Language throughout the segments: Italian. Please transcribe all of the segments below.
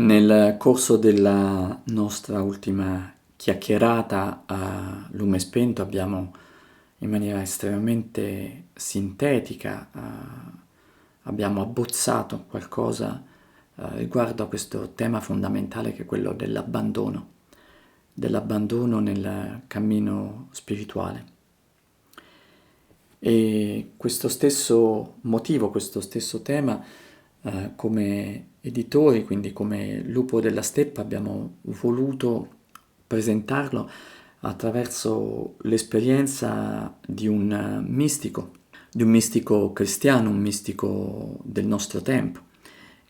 Nel corso della nostra ultima chiacchierata a lume spento abbiamo in maniera estremamente sintetica abbiamo abbozzato qualcosa riguardo a questo tema fondamentale che è quello dell'abbandono nel cammino spirituale. E questo stesso motivo, questo stesso tema, come editori, quindi come Lupo della Steppa, abbiamo voluto presentarlo attraverso l'esperienza di un mistico cristiano, un mistico del nostro tempo,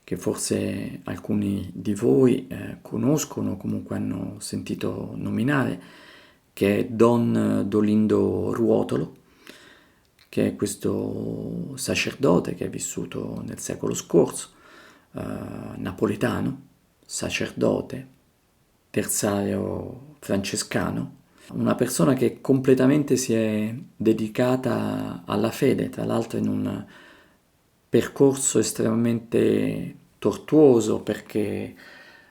che forse alcuni di voi conoscono o comunque hanno sentito nominare, che è Don Dolindo Ruotolo, che è questo sacerdote che è vissuto nel secolo scorso, napoletano, sacerdote, terzario francescano, una persona che completamente si è dedicata alla fede, tra l'altro in un percorso estremamente tortuoso perché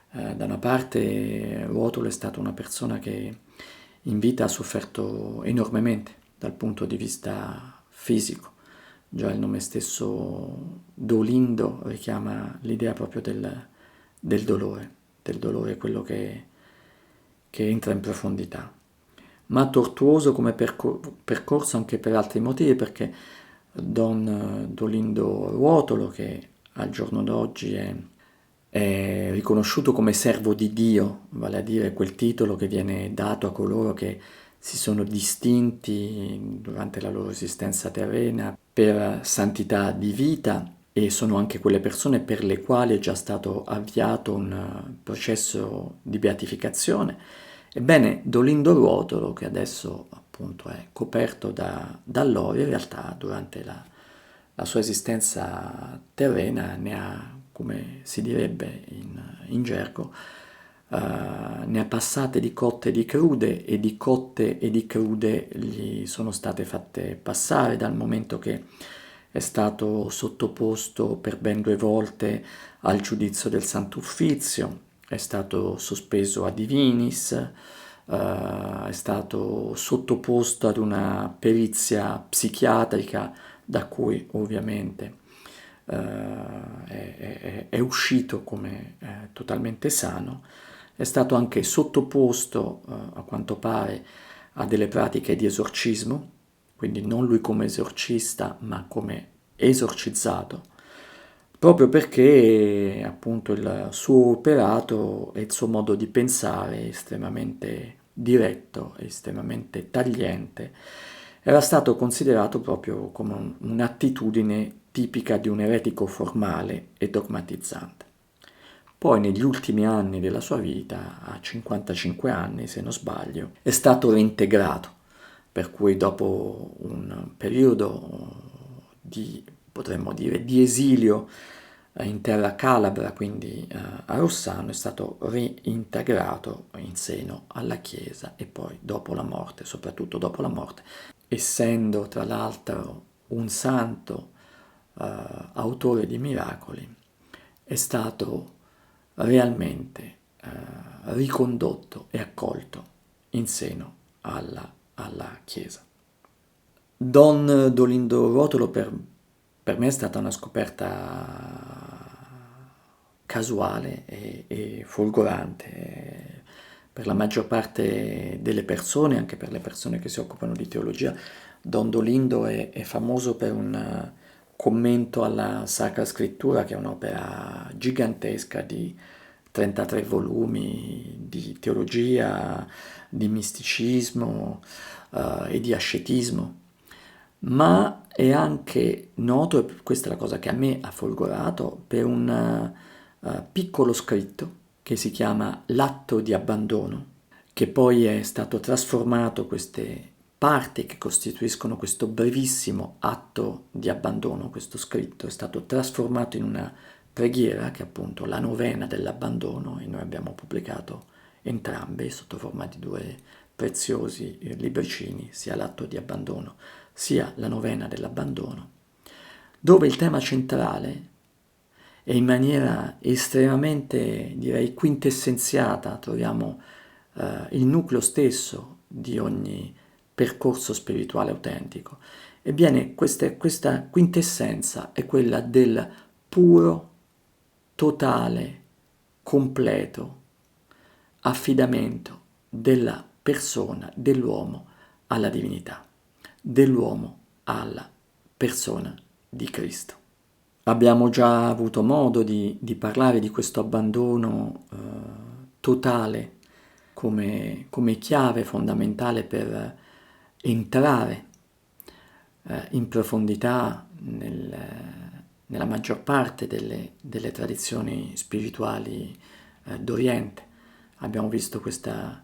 da una parte Ruotolo è stata una persona che in vita ha sofferto enormemente dal punto di vista fisico. Già il nome stesso Dolindo richiama l'idea proprio del dolore quello che entra in profondità. Ma tortuoso come percorso anche per altri motivi, perché Don Dolindo Ruotolo, che al giorno d'oggi è riconosciuto come servo di Dio, vale a dire quel titolo che viene dato a coloro che si sono distinti durante la loro esistenza terrena per santità di vita e sono anche quelle persone per le quali è già stato avviato un processo di beatificazione. Ebbene, Dolindo Ruotolo, che adesso appunto è coperto dall'olio, in realtà durante la sua esistenza terrena ne ha, come si direbbe in gergo, ne ha passate di cotte e di crude e di cotte e di crude gli sono state fatte passare dal momento che è stato sottoposto per ben 2 volte al giudizio del Sant'Uffizio, è stato sospeso a divinis, è stato sottoposto ad una perizia psichiatrica da cui ovviamente è uscito come totalmente sano, è stato anche sottoposto a quanto pare a delle pratiche di esorcismo, quindi non lui come esorcista ma come esorcizzato, proprio perché appunto il suo operato e il suo modo di pensare estremamente diretto, estremamente tagliente, era stato considerato proprio come un'attitudine tipica di un eretico formale e dogmatizzante. Poi negli ultimi anni della sua vita, a 55 anni se non sbaglio, è stato reintegrato, per cui dopo un periodo di, potremmo dire, di esilio in terra calabra, quindi a Rossano, è stato reintegrato in seno alla Chiesa e poi dopo la morte, soprattutto dopo la morte, essendo tra l'altro un santo autore di miracoli, è stato realmente ricondotto e accolto in seno alla Chiesa. Don Dolindo Ruotolo per me è stata una scoperta casuale e folgorante. Per la maggior parte delle persone, anche per le persone che si occupano di teologia, Don Dolindo è famoso per un commento alla Sacra Scrittura, che è un'opera gigantesca di 33 volumi di teologia, di misticismo e di ascetismo, ma è anche noto, e questa è la cosa che a me ha folgorato, per un piccolo scritto che si chiama L'atto di abbandono, che poi è stato trasformato, queste parti che costituiscono questo brevissimo atto di abbandono, questo scritto, è stato trasformato in una preghiera che è appunto la novena dell'abbandono, e noi abbiamo pubblicato entrambe sotto forma di 2 preziosi libricini, sia l'atto di abbandono sia la novena dell'abbandono, dove il tema centrale e in maniera estremamente, direi, quintessenziata troviamo il nucleo stesso di ogni percorso spirituale autentico. Ebbene, questa quintessenza è quella del puro, totale, completo affidamento della persona, dell'uomo alla divinità, dell'uomo alla persona di Cristo. Abbiamo già avuto modo di parlare di questo abbandono totale come chiave fondamentale per entrare in profondità nella maggior parte delle tradizioni spirituali d'Oriente. Abbiamo visto questa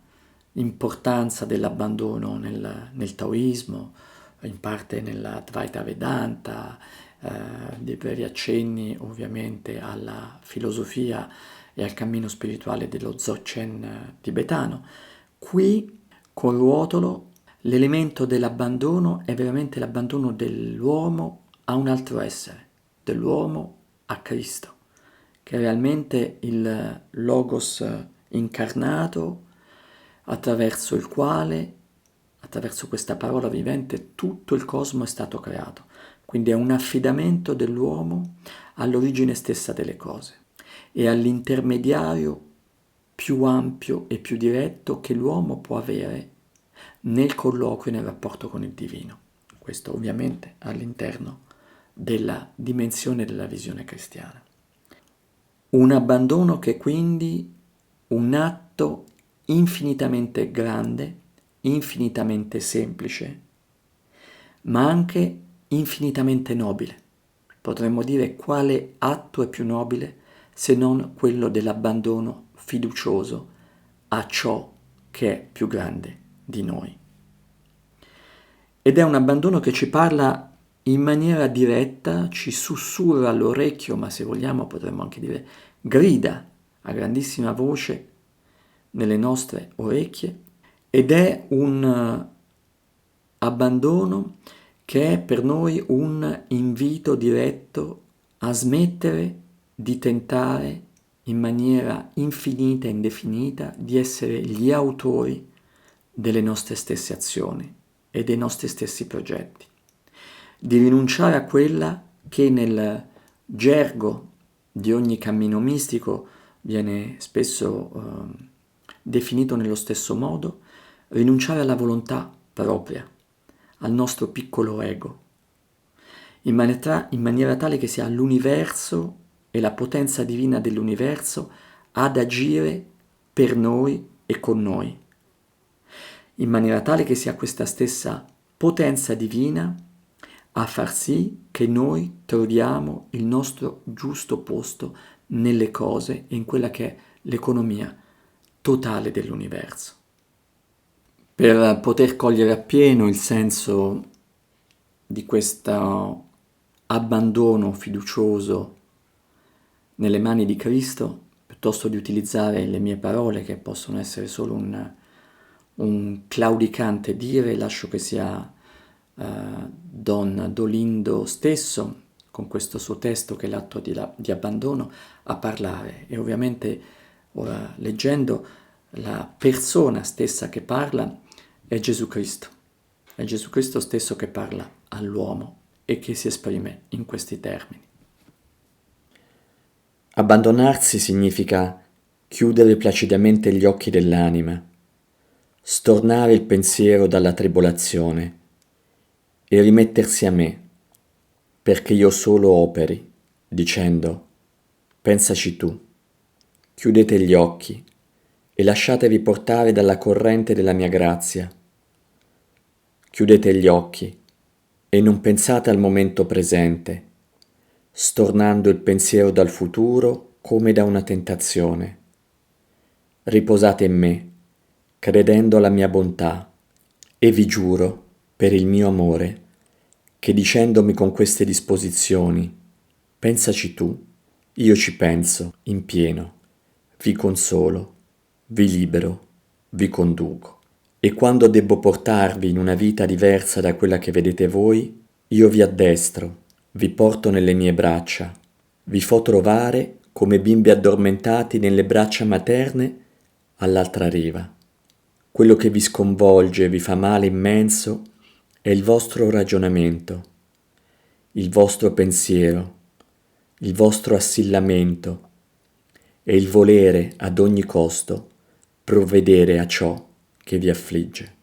importanza dell'abbandono nel taoismo, in parte nella Dvaita Vedanta, dei brevi accenni ovviamente alla filosofia e al cammino spirituale dello Dzogchen tibetano. Qui, con Ruotolo, l'elemento dell'abbandono è veramente l'abbandono dell'uomo a un altro essere, dell'uomo a Cristo, che è realmente il Logos incarnato attraverso il quale, attraverso questa parola vivente, tutto il cosmo è stato creato. Quindi è un affidamento dell'uomo all'origine stessa delle cose e all'intermediario più ampio e più diretto che l'uomo può avere nel colloquio e nel rapporto con il divino. Questo ovviamente all'interno della dimensione della visione cristiana. Un abbandono che è quindi un atto infinitamente grande, infinitamente semplice, ma anche infinitamente nobile. Potremmo dire quale atto è più nobile se non quello dell'abbandono fiducioso a ciò che è più grande di noi. Ed è un abbandono che ci parla in maniera diretta, ci sussurra all'orecchio, ma se vogliamo potremmo anche dire grida a grandissima voce nelle nostre orecchie, ed è un abbandono che è per noi un invito diretto a smettere di tentare in maniera infinita e indefinita di essere gli autori delle nostre stesse azioni e dei nostri stessi progetti, di rinunciare a quella che nel gergo di ogni cammino mistico viene spesso definito nello stesso modo, rinunciare alla volontà propria, al nostro piccolo ego, in maniera tale che sia l'universo e la potenza divina dell'universo ad agire per noi e con noi, in maniera tale che sia questa stessa potenza divina a far sì che noi troviamo il nostro giusto posto nelle cose e in quella che è l'economia totale dell'universo. Per poter cogliere appieno il senso di questo abbandono fiducioso nelle mani di Cristo, piuttosto di utilizzare le mie parole che possono essere solo un claudicante dire, lascio che sia Don Dolindo stesso, con questo suo testo che è l'atto di abbandono, a parlare. E ovviamente ora leggendo la persona stessa che parla è Gesù Cristo stesso che parla all'uomo e che si esprime in questi termini. Abbandonarsi significa chiudere placidamente gli occhi dell'anima, stornare il pensiero dalla tribolazione e rimettersi a me, perché io solo operi, dicendo: pensaci tu, chiudete gli occhi e lasciatevi portare dalla corrente della mia grazia. Chiudete gli occhi e non pensate al momento presente, stornando il pensiero dal futuro come da una tentazione. Riposate in me, credendo alla mia bontà, e vi giuro, per il mio amore, che dicendomi con queste disposizioni: pensaci tu, io ci penso in pieno, vi consolo, vi libero, vi conduco. E quando debbo portarvi in una vita diversa da quella che vedete voi, io vi addestro, vi porto nelle mie braccia, vi fo trovare come bimbi addormentati nelle braccia materne all'altra riva. Quello che vi sconvolge e vi fa male immenso è il vostro ragionamento, il vostro pensiero, il vostro assillamento e il volere ad ogni costo provvedere a ciò che vi affligge.